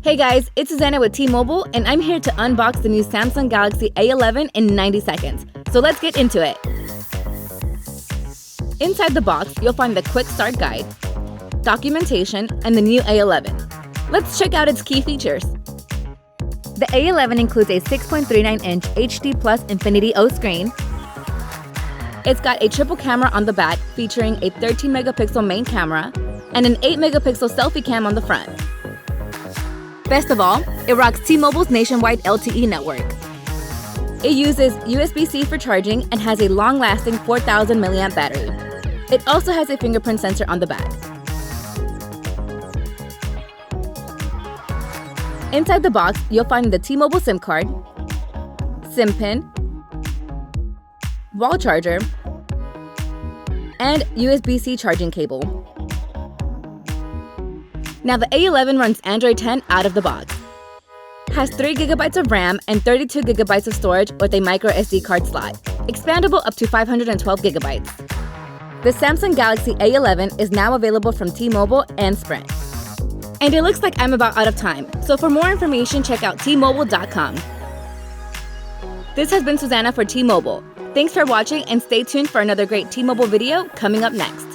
Hey guys, it's Susana with T-Mobile, and I'm here to unbox the new Samsung Galaxy A11 in 90 seconds. So let's get into it. Inside the box, you'll find the quick start guide, documentation, and the new A11. Let's check out its key features. The A11 includes a 6.39-inch HD Plus Infinity O screen. It's got a triple camera on the back featuring a 13-megapixel main camera and an 8-megapixel selfie cam on the front. Best of all, it rocks T-Mobile's nationwide LTE network. It uses USB-C for charging and has a long-lasting 4,000 mAh battery. It also has a fingerprint sensor on the back. Inside the box, you'll find the T-Mobile SIM card, SIM pin, wall charger, and USB-C charging cable. Now the A11 runs Android 10 out of the box. Has 3 GB of RAM and 32 GB of storage with a micro SD card slot, expandable up to 512 GB. The Samsung Galaxy A11 is now available from T-Mobile and Sprint. And it looks like I'm about out of time, so for more information check out tmobile.com. This has been Susana for T-Mobile. Thanks for watching and stay tuned for another great T-Mobile video coming up next.